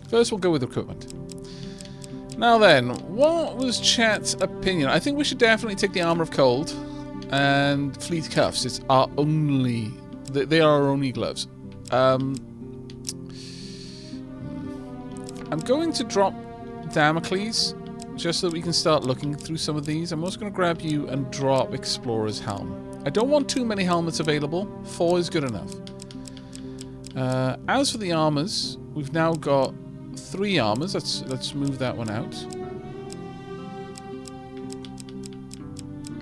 First, we'll go with equipment. Now then, what was chat's opinion? I think we should definitely take the Armor of Cold and Fleet Cuffs. It's our only... They are our only gloves. I'm going to drop Damocles, just so that we can start looking through some of these. I'm also going to grab you and drop Explorer's Helm. I don't want too many helmets available. 4 is good enough. As for the armors, we've now got 3 armors. Let's move that one out.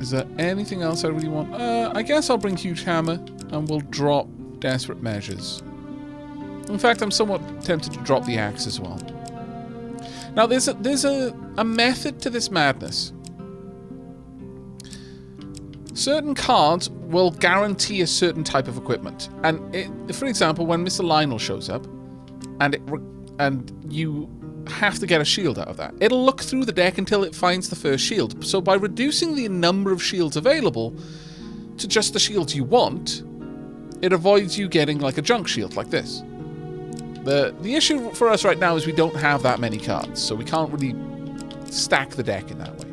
Is there anything else I really want? I guess I'll bring Huge Hammer and we'll drop Desperate Measures. In fact, I'm somewhat tempted to drop the axe as well. Now, there's a method to this madness. Certain cards will guarantee a certain type of equipment. And for example, when Mr. Lionel shows up, and you have to get a shield out of that, it'll look through the deck until it finds the first shield. So by reducing the number of shields available to just the shields you want, it avoids you getting like a junk shield like this. The issue for us right now is we don't have that many cards, so we can't really stack the deck in that way.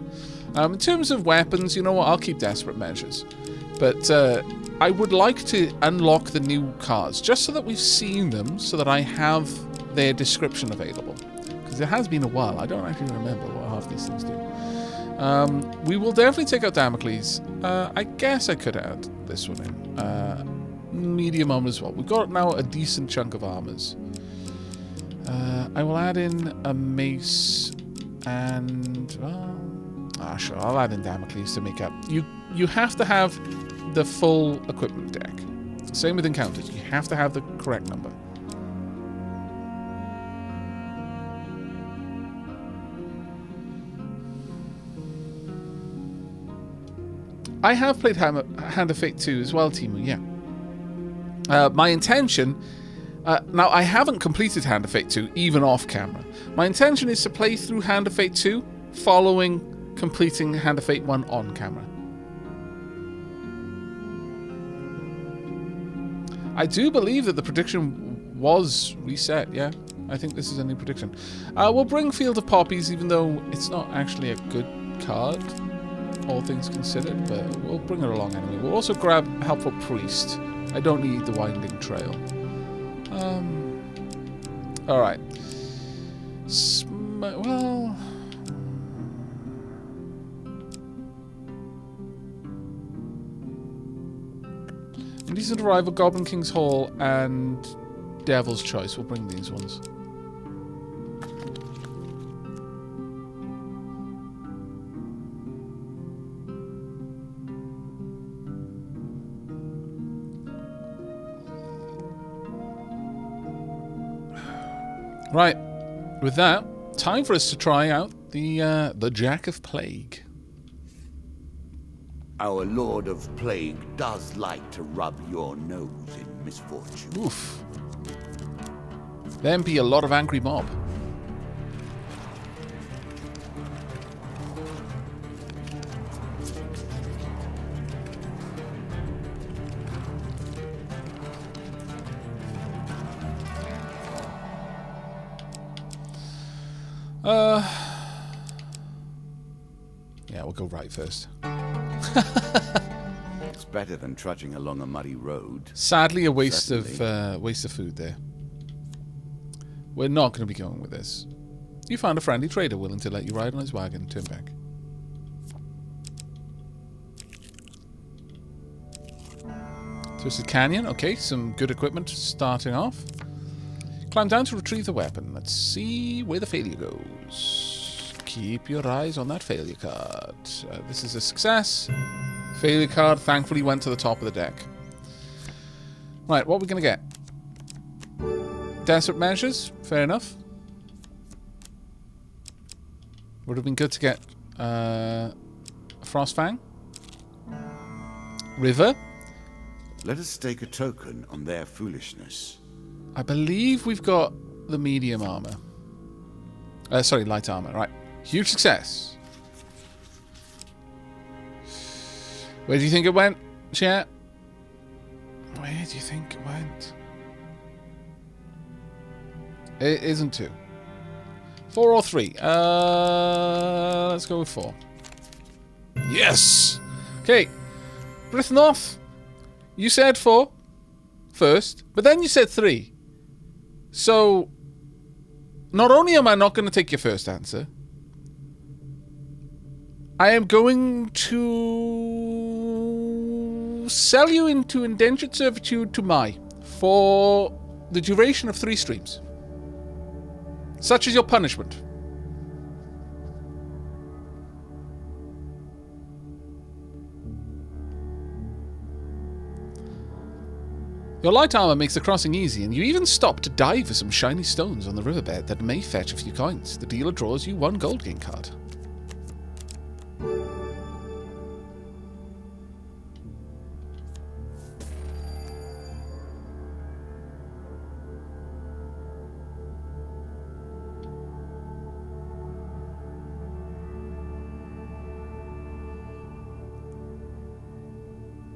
In terms of weapons, you know what, I'll keep Desperate Measures. But I would like to unlock the new cards, just so that we've seen them, so that I have their description available. Because it has been a while, I don't actually remember what half these things do. We will definitely take out Damocles. I guess I could add this one in. Medium armor as well. We've got now a decent chunk of armors. I will add in a mace and... well, sure, I'll add in Damocles to make up. You have to have the full equipment deck. Same with encounters. You have to have the correct number. I have played Hand of Fate 2 as well, Timu, yeah. My intention... now, I haven't completed Hand of Fate 2, even off camera. My intention is to play through Hand of Fate 2, following completing Hand of Fate 1 on camera. I do believe that the prediction was reset, yeah. I think this is a new prediction. We'll bring Field of Poppies, even though it's not actually a good card, all things considered, but we'll bring it along anyway. We'll also grab Helpful Priest. I don't need the Winding Trail. Alright. Well... Indecent Arrival, Goblin King's Hall, and Devil's Choice. We'll bring these ones. Right, with that, time for us to try out the Jack of Plague. Our Lord of Plague does like to rub your nose in misfortune. Oof. Then be a lot of angry mob. Yeah, we'll go right first. It's better than trudging along a muddy road. Sadly, a waste of food there. We're not going to be going with this. You found a friendly trader willing to let you ride on his wagon. Turn back. Twisted Canyon. Okay, some good equipment starting off. Climb down to retrieve the weapon. Let's see where the failure goes. Keep your eyes on that failure card. This is a success. Failure card thankfully went to the top of the deck. Right, what are we going to get? Desperate Measures. Fair enough. Would have been good to get Frostfang. River. Let us stake a token on their foolishness. I believe we've got the medium armor. Sorry, light armor. Right. Huge success. Where do you think it went, chat? Where do you think it went? It isn't 2. 4 or 3? Let's go with 4. Yes! Okay. Brithnorth, you said 4 first, but then you said 3. So, not only am I not going to take your first answer, I am going to sell you into indentured servitude to Mai for the duration of 3 streams. Such is your punishment. Your light armor makes the crossing easy, and you even stop to dive for some shiny stones on the riverbed that may fetch a few coins. The dealer draws you 1 gold gain card.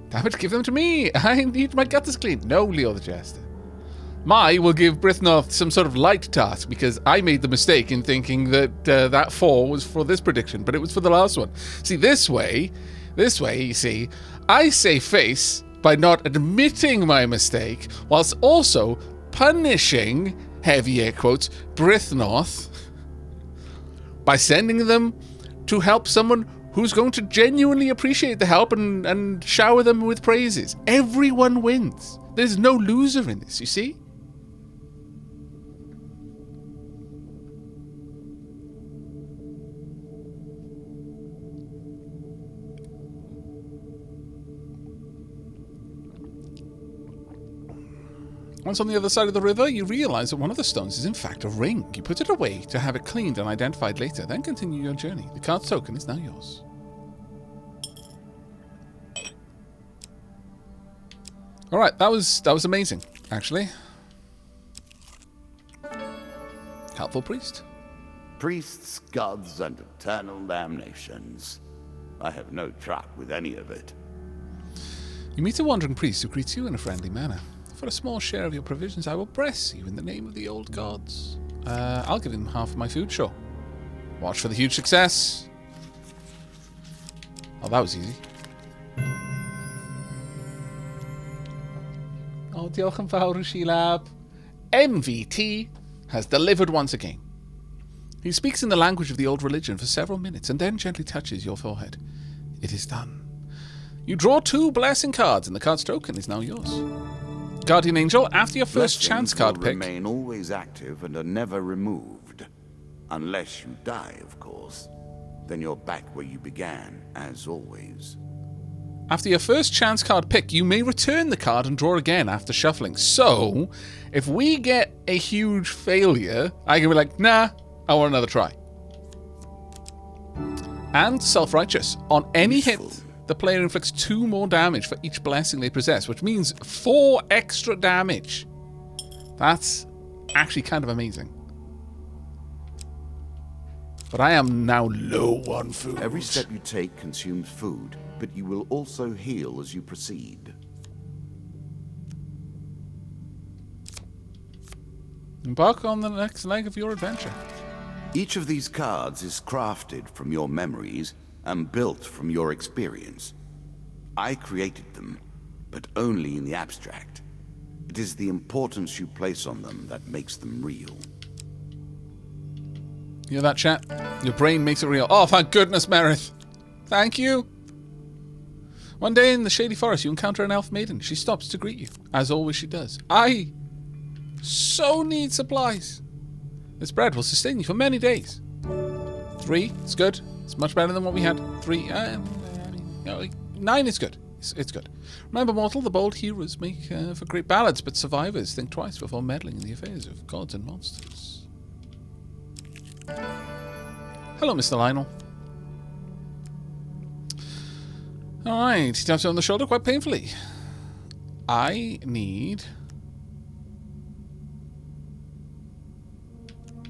Damn it, give them to me! I need my gutters cleaned. No, Leo the Jester. Mai will give Brithnorth some sort of light task because I made the mistake in thinking that that 4 was for this prediction, but it was for the last one. See, this way, you see, I save face by not admitting my mistake whilst also punishing, heavy air quotes, Brithnorth by sending them to help someone who's going to genuinely appreciate the help and shower them with praises. Everyone wins. There's no loser in this, you see? Once on the other side of the river, you realize that one of the stones is in fact a ring. You put it away to have it cleaned and identified later, then continue your journey. The card's token is now yours. Alright, that was amazing, actually. Helpful priest. Priests, gods, and eternal damnations. I have no truck with any of it. You meet a wandering priest who greets you in a friendly manner. For a small share of your provisions, I will bless you in the name of the old gods. I'll give him half of my food, sure. Watch for the huge success. Oh, that was easy. Oh, diolch yn fawr, Sheelab. MVT has delivered once again. He speaks in the language of the old religion for several minutes and then gently touches your forehead. It is done. You draw 2 blessing cards and the card's token is now yours. Guardian Angel, after your first chance card pick... remain always active and are never removed. Unless you die, of course. Then you're back where you began, as always. After your first chance card pick, you may return the card and draw again after shuffling. So, if we get a huge failure, I can be like, nah, I want another try. And self-righteous. On any hit, the player inflicts 2 more damage for each blessing they possess, which means 4 extra damage. That's actually kind of amazing. But I am now low on food. Every step you take consumes food, but you will also heal as you proceed. Embark on the next leg of your adventure. Each of these cards is crafted from your memories and built from your experience. I created them, but only in the abstract. It is the importance you place on them that makes them real. You hear that, chat? Your brain makes it real. Oh, thank goodness, Merith. Thank you. One day in the shady forest, you encounter an elf maiden. She stops to greet you. As always, she does. I so need supplies. This bread will sustain you for many days. 3, it's good. It's much better than what we had. 3, 9 is good. It's good. Remember, mortal, the bold heroes make for great ballads, but survivors think twice before meddling in the affairs of gods and monsters. Hello, Mr. Lionel. Alright, he taps you on the shoulder quite painfully. I need...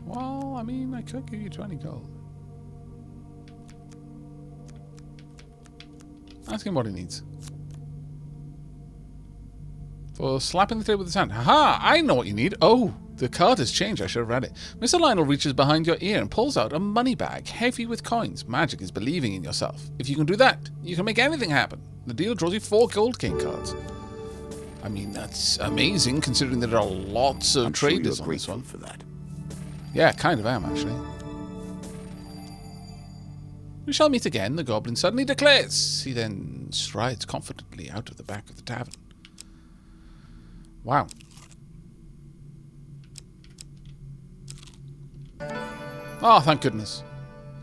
Well, I mean, I could give you 20 gold. Ask him what he needs. For slapping the table with his hand. Haha, I know what you need. Oh, The card has changed. I should have read it. Mr. Lionel reaches behind your ear and pulls out a money bag heavy with coins. Magic is believing in yourself. If you can do that, you can make anything happen. The deal draws you 4 Gold King cards. I mean, that's amazing considering there are lots of traders on this one. For that. Yeah, kind of am, actually. We shall meet again, the goblin suddenly declares. He then strides confidently out of the back of the tavern. Wow. Oh, thank goodness.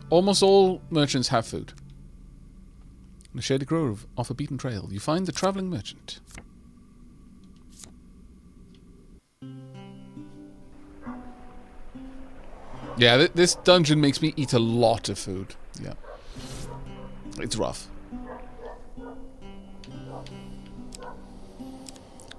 Almost all merchants have food. In a shady grove off a beaten trail, you find the travelling merchant. Yeah, this dungeon makes me eat a lot of food. Yeah. It's rough.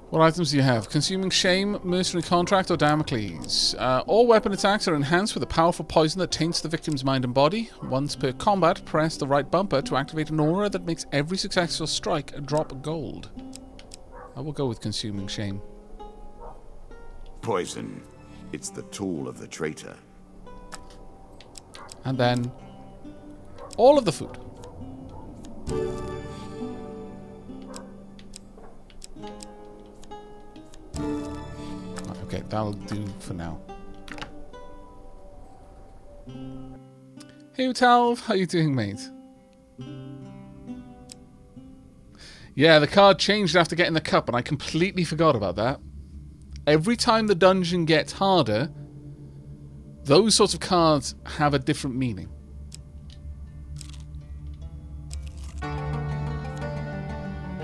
What items do you have? Consuming Shame, Mercenary Contract, or Damocles. All weapon attacks are enhanced with a powerful poison that taints the victim's mind and body. Once per combat, press the right bumper to activate an aura that makes every successful strike drop gold. I will go with Consuming Shame. Poison. It's the tool of the traitor. And then all of the food. Okay, that'll do for now. Hey Utalv, how you doing, mate? Yeah, the card changed after getting the cup, and I completely forgot about that. Every time the dungeon gets harder, those sorts of cards have a different meaning.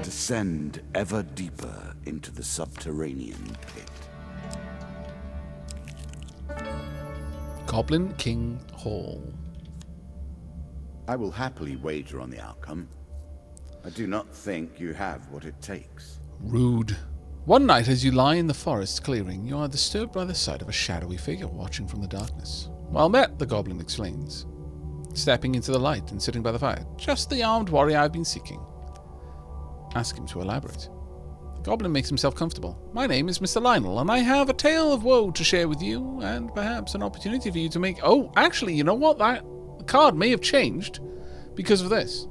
Descend ever deeper into the subterranean pit. Goblin King Hall. I will happily wager on the outcome. I do not think you have what it takes. Rude. One night, as you lie in the forest clearing, you are disturbed by the sight of a shadowy figure watching from the darkness. Well met, the goblin explains, stepping into the light and sitting by the fire. Just the armed warrior I've been seeking. Ask him to elaborate. The goblin makes himself comfortable. My name is Mr. Lionel, and I have a tale of woe to share with you, and perhaps an opportunity for you to make... Oh, actually, you know what? That card may have changed because of this.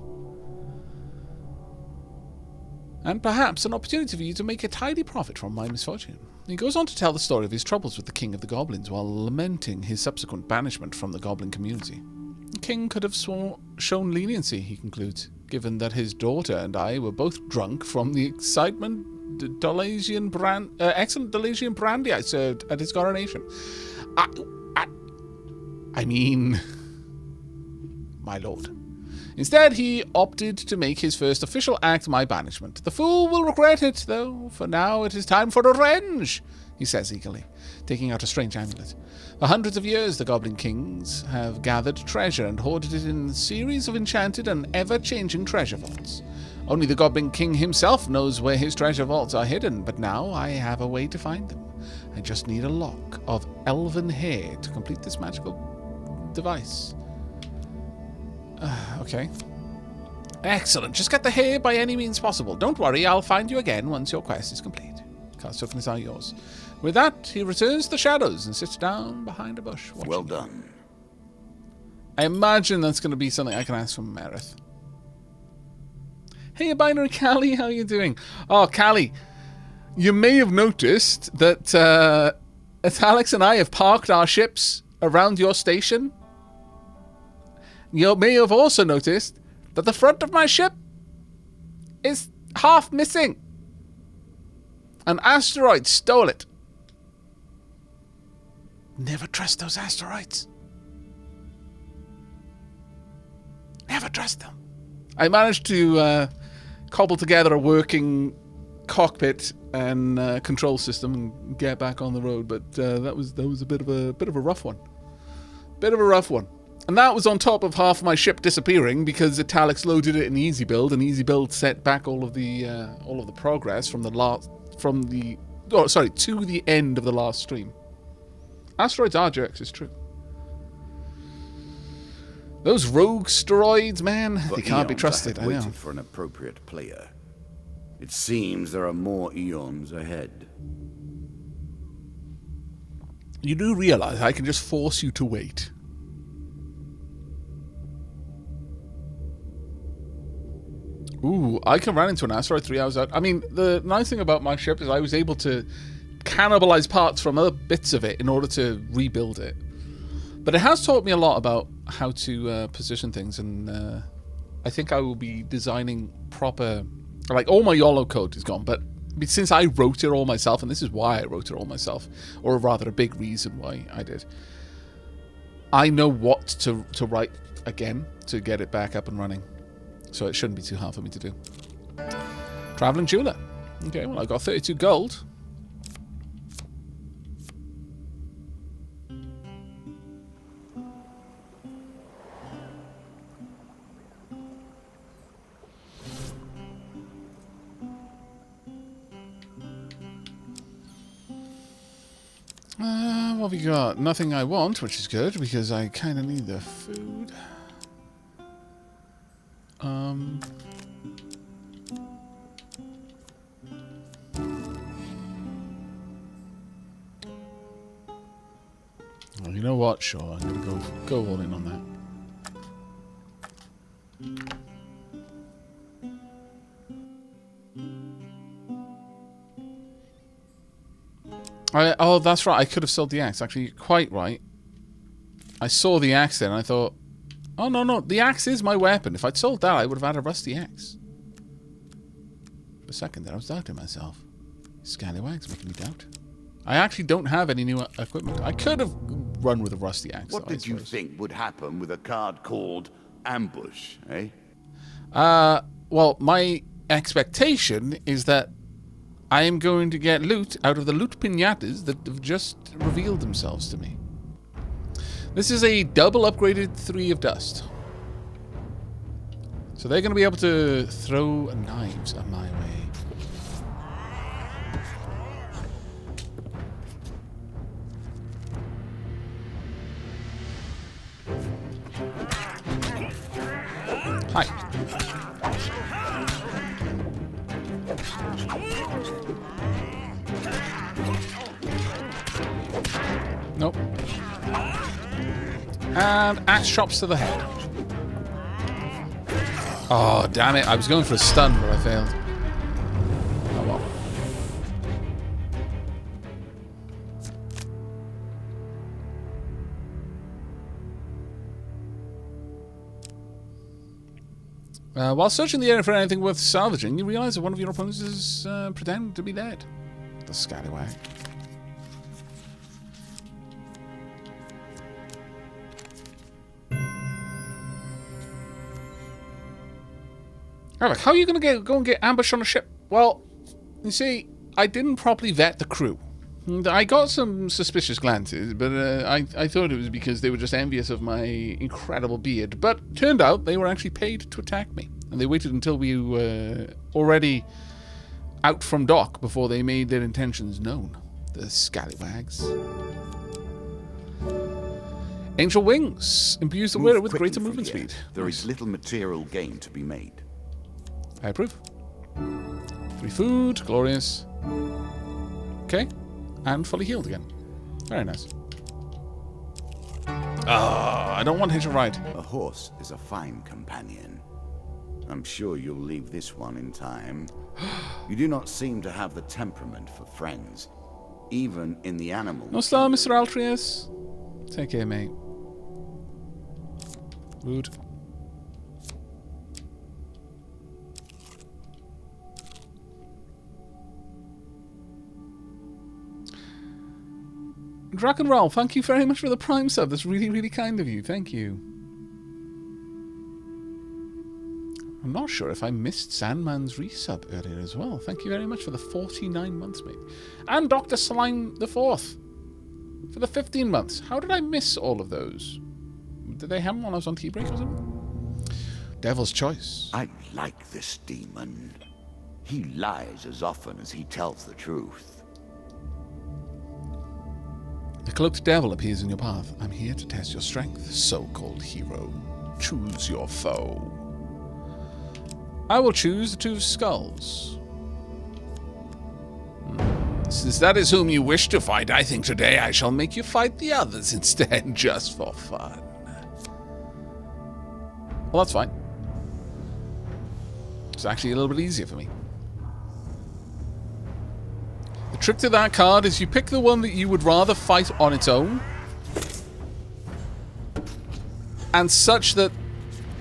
And perhaps an opportunity for you to make a tidy profit from my misfortune. He goes on to tell the story of his troubles with the king of the goblins while lamenting his subsequent banishment from the goblin community. The king could have shown leniency, he concludes, given that his daughter and I were both drunk from the excitement excellent Delazian brandy I served at his coronation. I mean, my lord. Instead, he opted to make his first official act my banishment. The fool will regret it, though, for now it is time for revenge, he says eagerly, taking out a strange amulet. For hundreds of years, the Goblin Kings have gathered treasure and hoarded it in a series of enchanted and ever-changing treasure vaults. Only the Goblin King himself knows where his treasure vaults are hidden, but now I have a way to find them. I just need a lock of elven hair to complete this magical device. Okay. Excellent. Just get the hair by any means possible. Don't worry, I'll find you again once your quest is complete. Card tokens are yours. With that, he returns to the shadows and sits down behind a bush. Well done. I imagine that's going to be something I can ask from Merith. Hey, Binary Callie, how you doing? Oh, Callie, you may have noticed that Alex and I have parked our ships around your station. You may have also noticed that the front of my ship is half missing. An asteroid stole it. Never trust those asteroids. Never trust them. I managed to cobble together a working cockpit and control system and get back on the road, but that was a bit of a rough one. Bit of a rough one. And that was on top of half my ship disappearing because Italic's loaded it in Easy Build, and Easy Build set back all of the progress to the end of the last stream. Asteroids are jerks, it's true. Those rogue steroids, man, they can't be trusted. I know. Waited for an appropriate player. It seems there are more eons ahead. You do realize I can just force you to wait. Ooh, I can run into an asteroid 3 hours out. I mean, the nice thing about my ship is I was able to cannibalize parts from other bits of it in order to rebuild it. But it has taught me a lot about how to position things, and I think I will be designing proper... Like, all my YOLO code is gone, but since I wrote it all myself, and this is why I wrote it all myself, or rather a big reason why I did, I know what to write again to get it back up and running. So it shouldn't be too hard for me to do. Traveling jeweler. Okay, well, I've got 32 gold. What have we got? Nothing I want, which is good, because I kind of need the food. Well, you know what? Sure, I'm gonna go all in on that. Oh, that's right. I could have sold the axe. Actually, you're quite right. I saw the axe then, and I thought, oh, no. The axe is my weapon. If I'd sold that, I would have had a rusty axe. For a second there, I was doubting myself. Scallywags making me doubt. I actually don't have any new equipment. I could have run with a rusty axe. What did you think would happen with a card called Ambush, eh? Well, my expectation is that I am going to get loot out of the loot pinatas that have just revealed themselves to me. This is a double upgraded 3 of dust. So they're going to be able to throw knives on my way. Hi. Nope. And axe chops to the head. Oh, damn it. I was going for a stun, but I failed. Oh, well. While searching the area for anything worth salvaging, you realize that one of your opponents is pretending to be dead. The scallywag. Aavak, how are you going to go and get ambushed on a ship? Well, you see, I didn't properly vet the crew. I got some suspicious glances, but I thought it was because they were just envious of my incredible beard. But turned out they were actually paid to attack me. And they waited until we were already out from dock before they made their intentions known. The scallywags. Angel Wings imbues the wearer with greater movement speed. There is little material gain to be made. I approve. 3 food, glorious. Okay, and fully healed again. Very nice. I don't want to hitch a ride. A horse is a fine companion. I'm sure you'll leave this one in time. You do not seem to have the temperament for friends, even in the animal. No star, Mr. Altrius. Take care, mate. Rude. Dragon Roll, thank you very much for the Prime sub. That's really, really kind of you. Thank you. I'm not sure if I missed Sandman's resub earlier as well. Thank you very much for the 49 months, mate. And Dr. Slime the 4th for the 15 months. How did I miss all of those? Did they have them while I was on tea break or something? Devil's Choice. I like this demon. He lies as often as he tells the truth. The cloaked devil appears in your path. I'm here to test your strength, so-called hero. Choose your foe. I will choose the 2 skulls. Since that is whom you wish to fight, I think today I shall make you fight the others instead, just for fun. Well, that's fine. It's actually a little bit easier for me. The trick to that card is you pick the one that you would rather fight on its own, and such that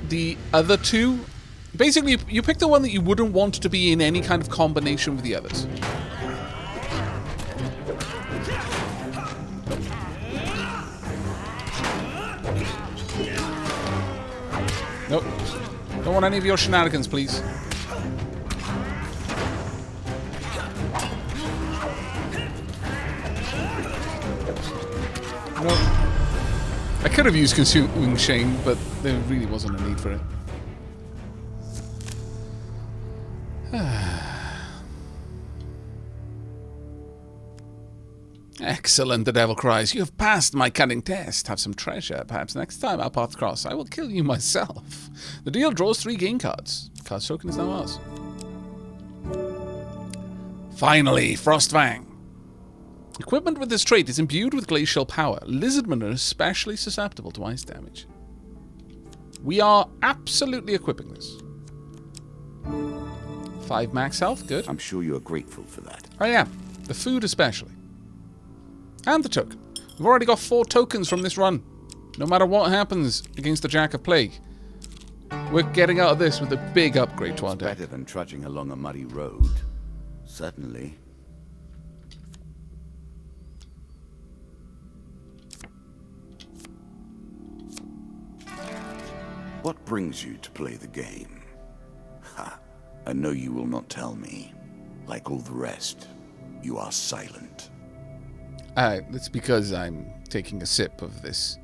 the other two... Basically, you pick the one that you wouldn't want to be in any kind of combination with the others. Nope. Don't want any of your shenanigans, please. Nope. I could have used Consuming Shame, but there really wasn't a need for it. Excellent, the devil cries. You have passed my cunning test. Have some treasure. Perhaps next time our paths cross, I will kill you myself. The deal draws 3 game cards. Card token is now ours. Finally, Frostfang. Equipment with this trait is imbued with glacial power. Lizardmen are especially susceptible to ice damage. We are absolutely equipping this. 5 max health, good. I'm sure you're grateful for that. I am. The food especially. And the token. We've already got 4 tokens from this run. No matter what happens against the Jack of Plague, we're getting out of this with a big upgrade to our deck. Better than trudging along a muddy road. Certainly. What brings you to play the game? Ha! I know you will not tell me. Like all the rest, you are silent. It's because I'm taking a sip of this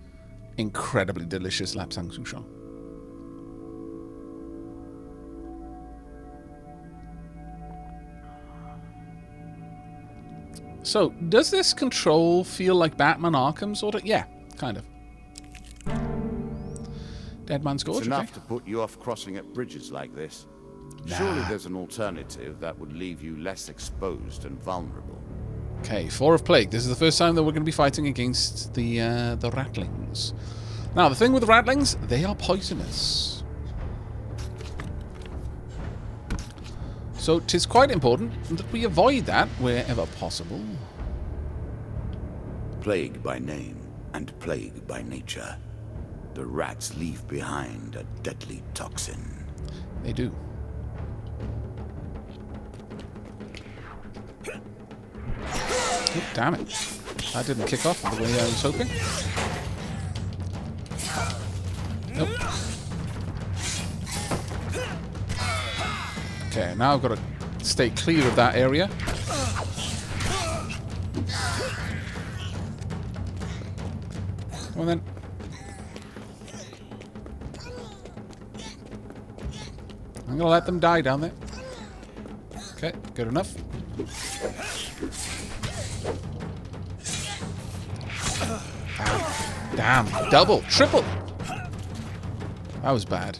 incredibly delicious Lapsang Souchong. So, does this control feel like Batman Arkham sort of? Yeah, kind of. Dead Man's Gorge, It's enough to put you off crossing at bridges like this. Nah. Surely there's an alternative that would leave you less exposed and vulnerable. Okay, 4 of Plague. This is the first time that we're going to be fighting against the Rattlings. Now, the thing with the Rattlings, they are poisonous. So, 'tis quite important that we avoid that wherever possible. Plague by name and plague by nature. The rats leave behind a deadly toxin. They do. Oh, damn it. That didn't kick off the way I was hoping. Nope. Okay, now I've got to stay clear of that area. Come on then. I'm gonna let them die down there. Okay, good enough. Damn, double, triple. That was bad.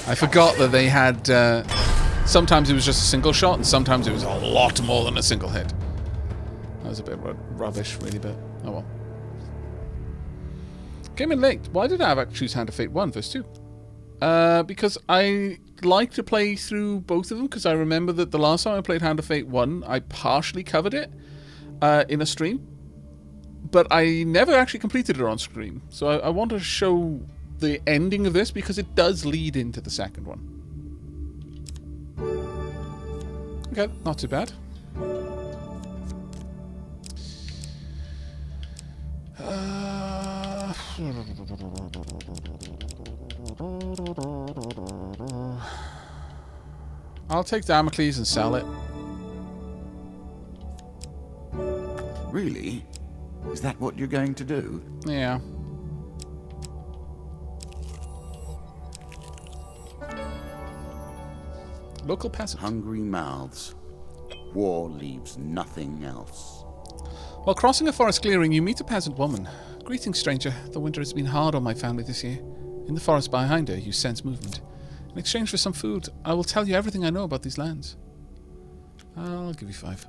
I forgot that they had, sometimes it was just a single shot, and sometimes it was a lot more than a single hit. That was a bit rubbish, really, but oh well. Came in late. Why did Aavak choose Hand of Fate 1 versus 2? Because I like to play through both of them, because I remember that the last time I played Hand of Fate 1, I partially covered it in a stream, but I never actually completed it on stream. So I want to show the ending of this, because it does lead into the second one. Okay, not too bad. I'll take Damocles and sell it. Really? Is that what you're going to do? Yeah. Local peasant. Hungry mouths. War leaves nothing else. While crossing a forest clearing, you meet a peasant woman. Greetings, stranger. The winter has been hard on my family this year. In the forest behind her, you sense movement. In exchange for some food, I will tell you everything I know about these lands. I'll give you 5.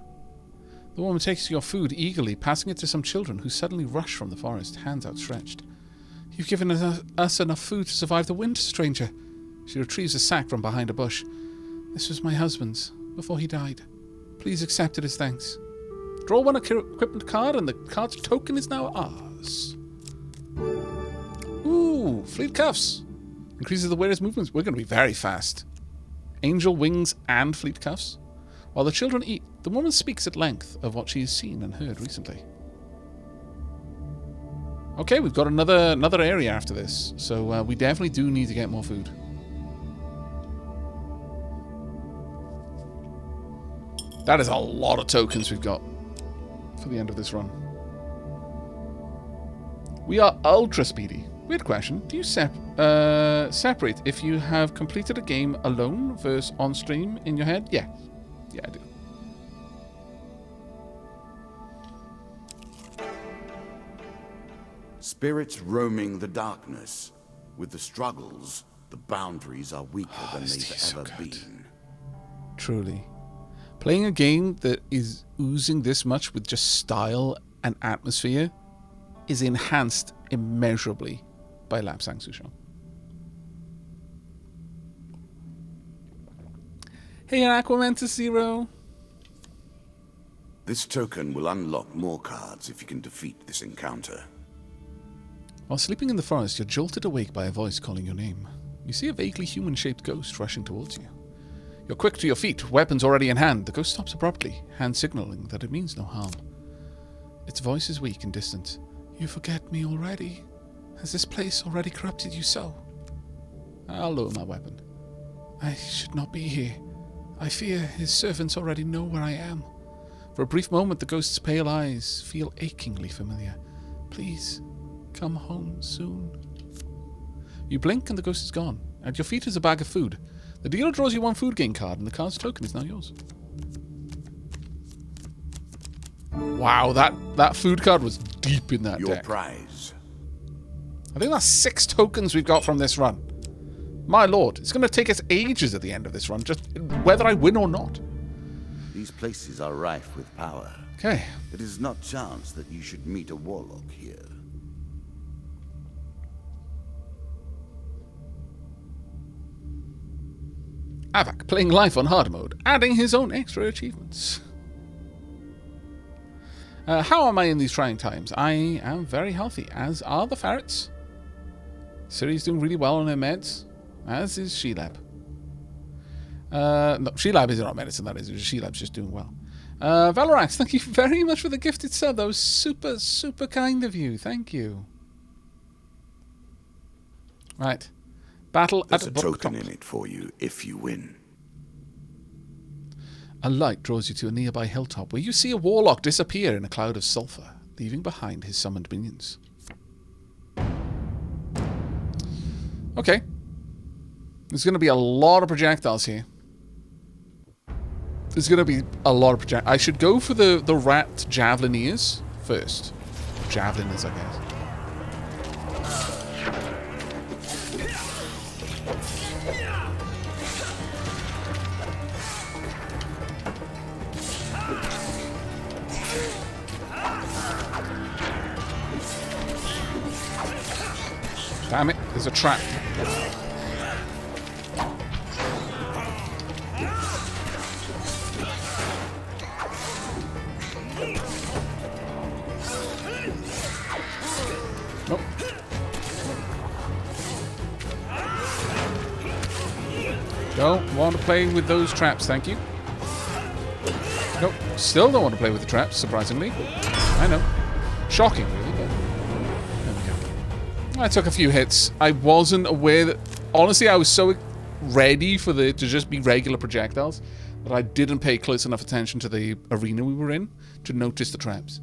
The woman takes your food eagerly, passing it to some children who suddenly rush from the forest, hands outstretched. You've given us enough food to survive the winter, stranger. She retrieves a sack from behind a bush. This was my husband's, before he died. Please accept it as thanks. Draw one equipment card, and the card's token is now ours. Ooh, fleet cuffs. Increases the wearer's movements. We're going to be very fast. Angel wings and fleet cuffs. While the children eat, the woman speaks at length of what she has seen and heard recently. Okay, we've got another area after this, so we definitely do need to get more food. That is a lot of tokens we've got for the end of this run. We are ultra speedy. Weird question. Do you separate if you have completed a game alone versus on stream in your head? Yeah. Yeah, I do. Spirits roaming the darkness. With the struggles, the boundaries are weaker than they've ever been. Truly. Playing a game that is oozing this much with just style and atmosphere is enhanced immeasurably by Lapsang Souchong. Hey, Aquamentus Zero. This token will unlock more cards if you can defeat this encounter. While sleeping in the forest, you're jolted awake by a voice calling your name. You see a vaguely human-shaped ghost rushing towards you. You're quick to your feet, weapons already in hand. The ghost stops abruptly, hand signaling that it means no harm. Its voice is weak and distant. You forget me already? Has this place already corrupted you so? I'll lower my weapon. I should not be here. I fear his servants already know where I am. For a brief moment, the ghost's pale eyes feel achingly familiar. Please, come home soon. You blink and the ghost is gone. At your feet is a bag of food. The dealer draws you one food gain card and the card's token is now yours. Wow, that food card was deep in that Your deck. prize. I think that's 6 tokens we've got from this run. My lord, it's going to take us ages at the end of this run, just whether I win or not. These places are rife with power. Okay. It is not chance that you should meet a warlock here. Aavak, playing life on hard mode, adding his own extra achievements. How am I in these trying times? I am very healthy, as are the ferrets. Ciri's doing really well on her meds, as is Sheelab. No, Sheelab isn't on medicine, that is. Sheelab's just doing well. Valorax, thank you very much for the gifted sub. That was super, super kind of you. Thank you. Right. Battle There's at a token in it for you if you win. A light draws you to a nearby hilltop where you see a warlock disappear in a cloud of sulfur, leaving behind his summoned minions. Okay. There's going to be a lot of projectiles here. There's going to be a lot of projectiles. I should go for the rat javelineers first. Javeliners, I guess. Damn it, there's a trap. Nope. Don't want to play with those traps, thank you. Nope, still don't want to play with the traps, surprisingly. I know. Shocking, really, but there we go. I took a few hits. I wasn't aware that... Honestly, I was so ready for to just be regular projectiles that I didn't pay close enough attention to the arena we were in to notice the traps.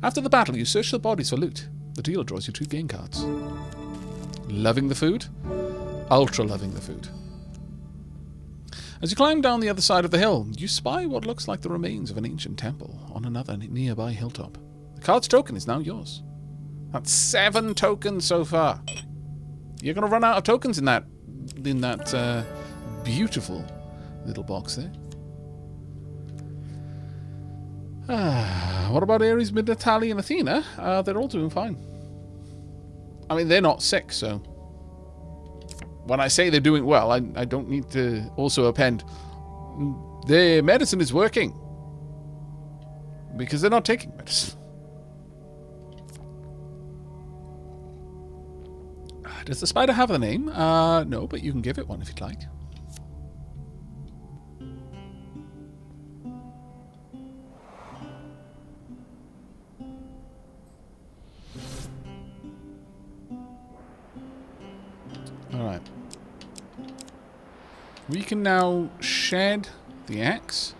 After the battle, you search the bodies for loot. The dealer draws you 2 game cards. Loving the food? Ultra loving the food. As you climb down the other side of the hill, you spy what looks like the remains of an ancient temple on another nearby hilltop. The card's token is now yours. That's 7 tokens so far. You're going to run out of tokens in that beautiful little box there. What about Ares, Midna, Tali, and Athena? They're all doing fine. I mean, they're not sick, so... When I say they're doing well, I don't need to also append... Their medicine is working. Because they're not taking medicine. Does the spider have a name? No, but you can give it one if you'd like. Alright. We can now shed the axe.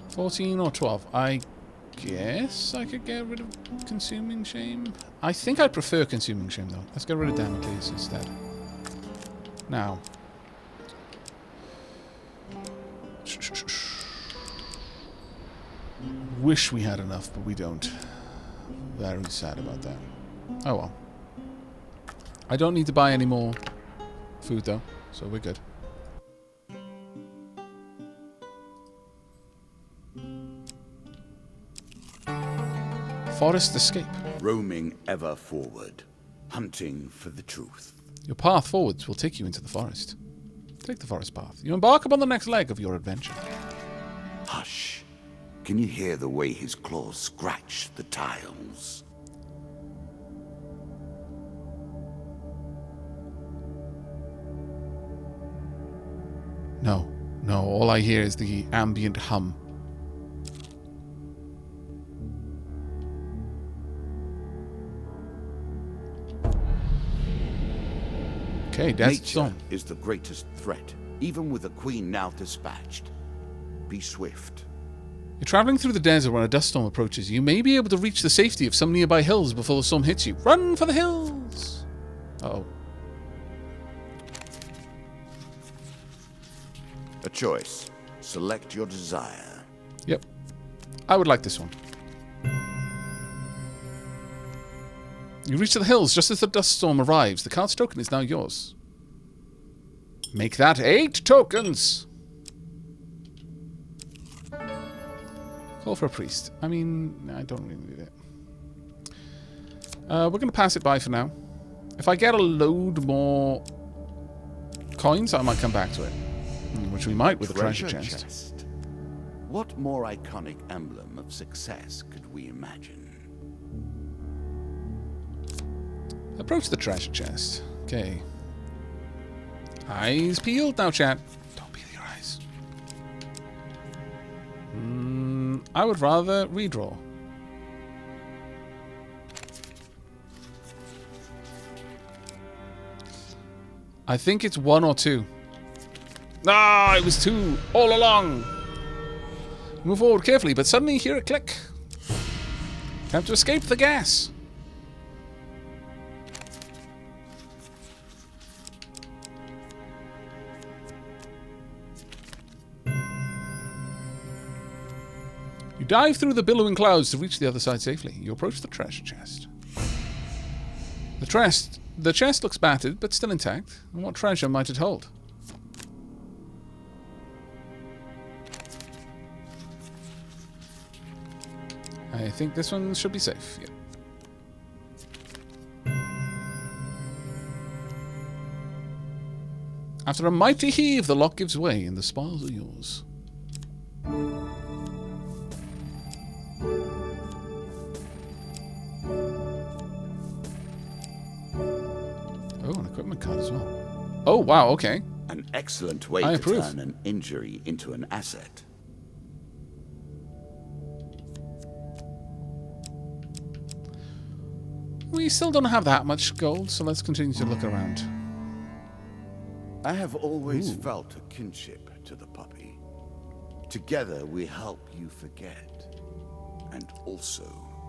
14 or 12. I guess I could get rid of Consuming Shame. I think I prefer Consuming Shame, though. Let's get rid of Damocles instead. Now. Wish we had enough, but we don't. Very sad about that. Oh well. I don't need to buy any more food, though, so we're good. Forest escape. Roaming ever forward, hunting for the truth. Your path forwards will take you into the forest. Take the forest path. You embark upon the next leg of your adventure. Hush. Can you hear the way his claws scratch the tiles? No. No, all I hear is the ambient hum. Okay, Death's Nature Song. is the greatest threat, even with a queen now dispatched. Be swift. You're traveling through the desert when a dust storm approaches. You may be able to reach the safety of some nearby hills before the storm hits you. Run for the hills! Uh-oh. A choice. Select your desire. Yep. I would like this one. You reach the hills just as the dust storm arrives. The card's token is now yours. Make that 8 tokens! Call for a priest. I mean, I don't really need it. We're going to pass it by for now. If I get a load more coins, I might come back to it. Which we might with the treasure chest. What more iconic emblem of success could we imagine? Approach the treasure chest. Okay. Eyes peeled now, chat. Don't peel your eyes. I would rather redraw. I think it's 1 or 2. Ah, it was 2 all along. Move forward carefully, but suddenly you hear a click. Time to escape the gas. You dive through the billowing clouds to reach the other side safely. You approach the treasure chest. The chest looks battered, but still intact. And what treasure might it hold? I think this one should be safe. Yeah. After a mighty heave, the lock gives way and the spoils are yours. Oh, an equipment card as well. Oh, wow, okay. An excellent way I to approve. turn an injury into an asset. We still don't have that much gold, so let's continue to look around. I have always felt a kinship to the puppy. Together we help you forget and also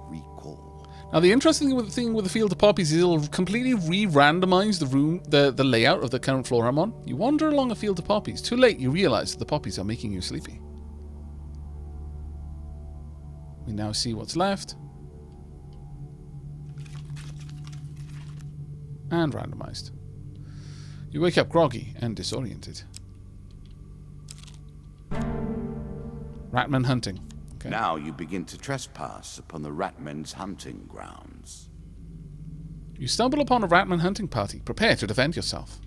recall. Now, the interesting thing with the Field of Poppies is it'll completely re-randomize the room, the layout of the current floor I'm on. You wander along a field of poppies. Too late, you realize that the poppies are making you sleepy. We now see what's left. And randomized. You wake up groggy and disoriented. Ratman hunting. Okay. Now you begin to trespass upon the Ratmen's hunting grounds. You stumble upon a Ratman hunting party. Prepare to defend yourself.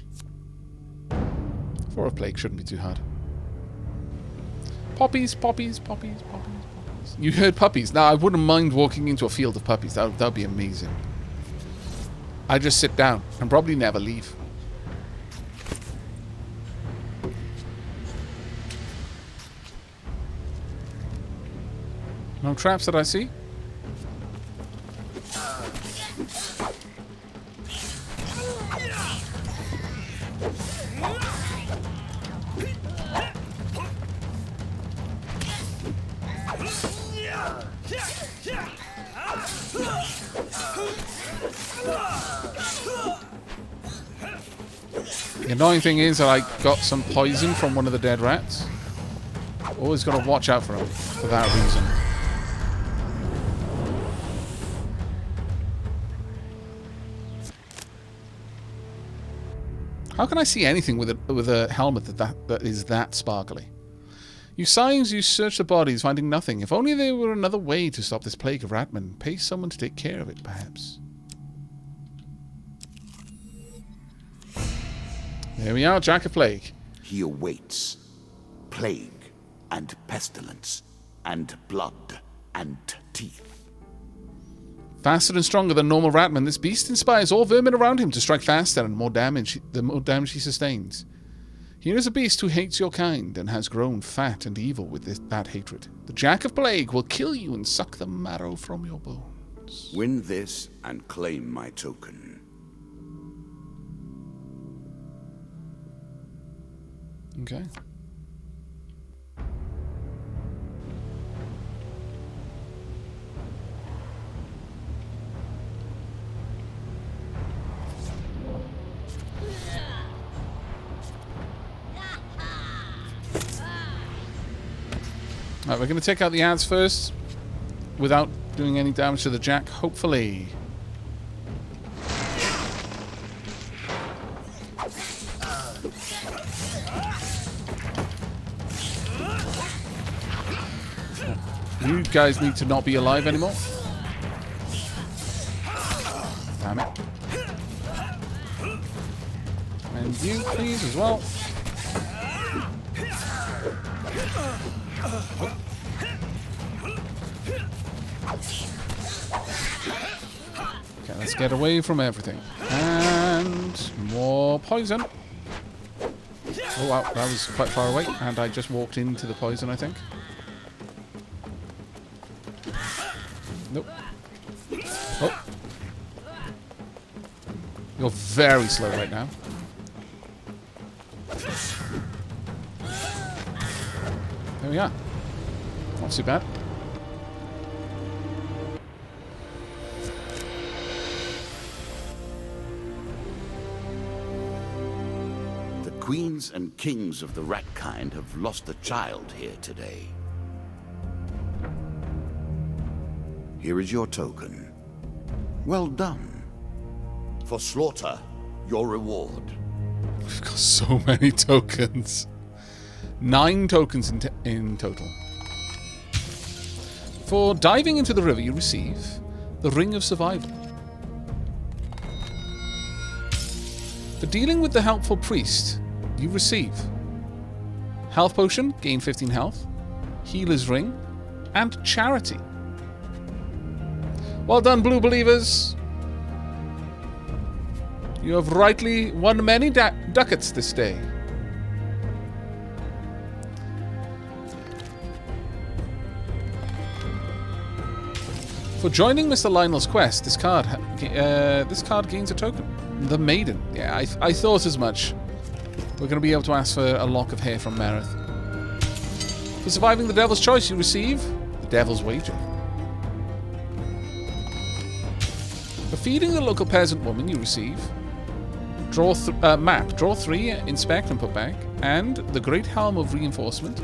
4 of plague shouldn't be too hard. Poppies, poppies, poppies, poppies, poppies. You heard puppies. Now, I wouldn't mind walking into a field of puppies. That would be amazing. I'd just sit down and probably never leave. No traps that I see? The annoying thing is that I got some poison from one of the dead rats. Always got to watch out for him for that reason. How can I see anything with a helmet that is that sparkly? You sigh as you search the bodies, finding nothing. If only there were another way to stop this plague of ratmen. Pay someone to take care of it, perhaps. There we are, Jack of Plague. He awaits. Plague and pestilence and blood and teeth. Faster and stronger than normal ratman, this beast inspires all vermin around him to strike faster and the more damage he sustains. Here is a beast who hates your kind and has grown fat and evil with that hatred. The Jack of Plague will kill you and suck the marrow from your bones. Win this and claim my token. Okay. Alright, we're going to take out the ads first without doing any damage to the Jack, hopefully. You guys need to not be alive anymore. Damn it. And you, please, as well. Okay, let's get away from everything. And more poison. Oh wow, that was quite far away. And I just walked into the poison, I think. Nope. Oh. You're very slow right now. There we are. Not too bad. The queens and kings of the rat kind have lost a child here today. Here is your token. Well done. For slaughter, your reward. We've got so many tokens. 9 tokens in total. For diving into the river, you receive the Ring of Survival. For dealing with the helpful priest, you receive Health Potion, gain 15 health, Healer's Ring, and Charity. Well done, Blue Believers. You have rightly won many ducats this day. For joining Mr. Lionel's quest, this card gains a token. The Maiden. Yeah, I thought as much. We're going to be able to ask for a lock of hair from Marith. For surviving the Devil's Choice, you receive the Devil's Wager. For feeding the local peasant woman, you receive map. Draw 3, inspect and put back, and the Great Helm of Reinforcement.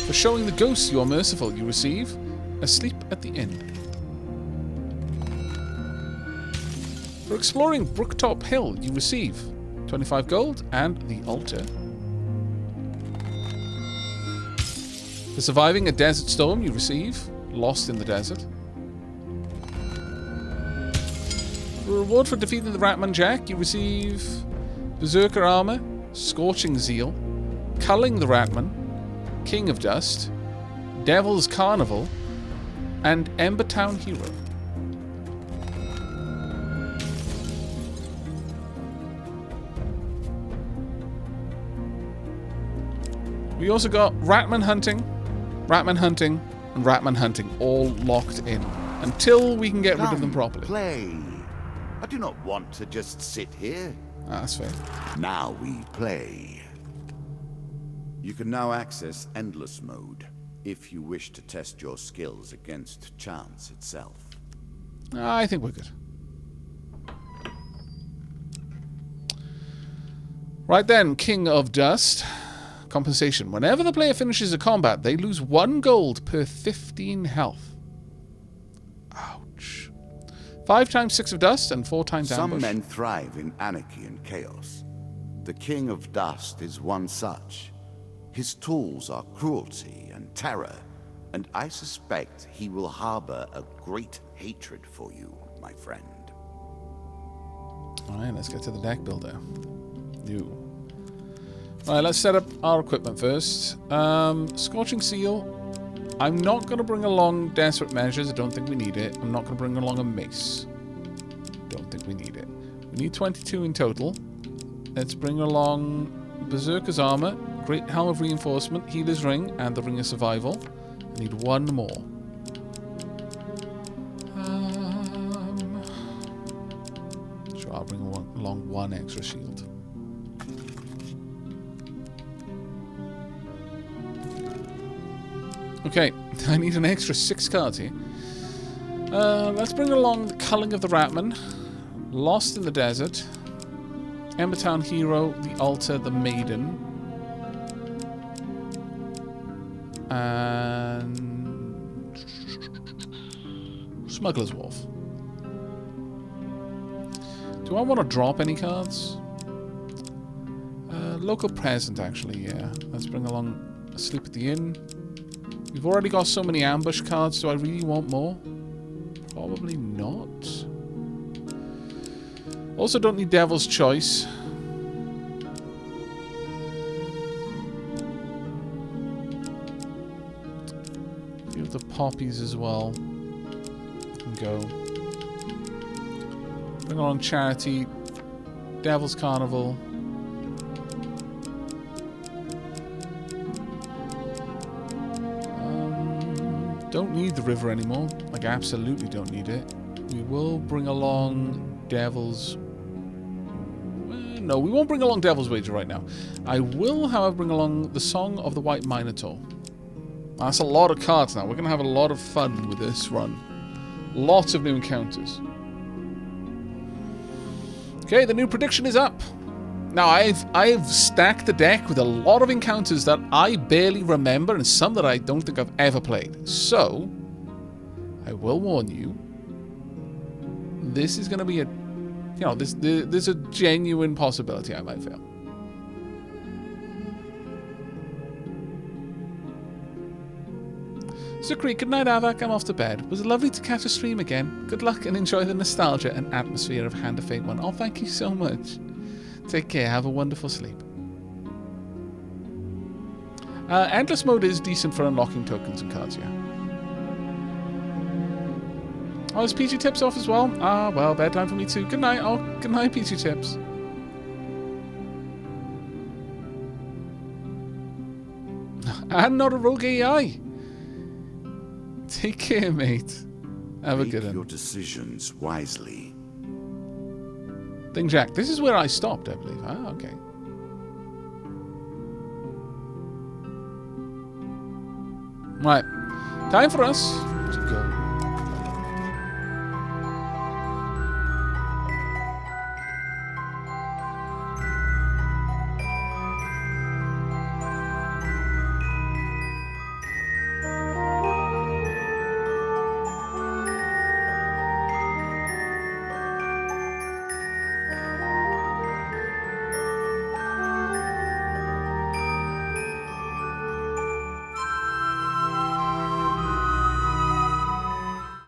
For showing the ghosts you are merciful, you receive Asleep at the Inn. For exploring Brooktop Hill, you receive 25 gold and the altar. For surviving a desert storm, you receive Lost in the Desert. For reward for defeating the Ratman Jack, you receive Berserker Armor, Scorching Zeal, Culling the Ratman, King of Dust, Devil's Carnival, and Embertown Hero. We also got Ratman Hunting, and Ratman Hunting all locked in until we can get rid of them properly. Play. I do not want to just sit here. That's fair. Now we play. You can now access Endless Mode if you wish to test your skills against chance itself. I think we're good. Right then, King of Dust. Compensation. Whenever the player finishes a combat, they lose 1 gold per 15 health. Ouch. 5 times 6 of dust and 4 times ambush. Some men thrive in anarchy and chaos. The King of Dust is one such. His tools are cruelty and terror, and I suspect he will harbor a great hatred for you, my friend. Alright, let's get to the deck builder. New. Alright, let's set up our equipment first. Scorching Seal. I'm not going to bring along Desperate Measures. I don't think we need it. I'm not going to bring along a Mace. Don't think we need it. We need 22 in total. Let's bring along Berserker's Armor, Great Helm of Reinforcement, Healer's Ring, and the Ring of Survival. I need 1 more. Sure, I'll bring along 1 extra shield. Okay, I need an extra 6 cards here. Let's bring along the Culling of the Ratman, Lost in the Desert, Embertown Hero, the Altar, the Maiden, and Smuggler's Wharf. Do I want to drop any cards? Local Present, actually, yeah. Let's bring along Sleep at the Inn. We've already got so many ambush cards. Do I really want more? Probably not. Also don't need Devil's Choice. A few of the poppies as well. Can go. Bring along Charity. Devil's Carnival. Don't need the river anymore. Like, absolutely don't need it. We will bring along Devil's... no, we won't bring along Devil's Wager right now. I will, however, bring along the Song of the White Minotaur. That's a lot of cards now. We're going to have a lot of fun with this run. Lots of new encounters. Okay, the new prediction is up. Now, I've stacked the deck with a lot of encounters that I barely remember and some that I don't think I've ever played. So, I will warn you, this is going to be a, you know, there's a genuine possibility I might fail. Zukri, good night, Aavak. I'm off to bed. Was it lovely to catch a stream again? Good luck and enjoy the nostalgia and atmosphere of Hand of Fate 1. Oh, thank you so much. Take care. Have a wonderful sleep. Endless Mode is decent for unlocking tokens and cards, yeah. Oh, is PG Tips off as well? Ah, well, bedtime for me too. Good night. Oh, good night, PG Tips. And not a rogue AI. Take care, mate. Have a good one. Make your decisions wisely. Thing Jack. This is where I stopped, I believe. Ah, okay. Right. Time for us to go.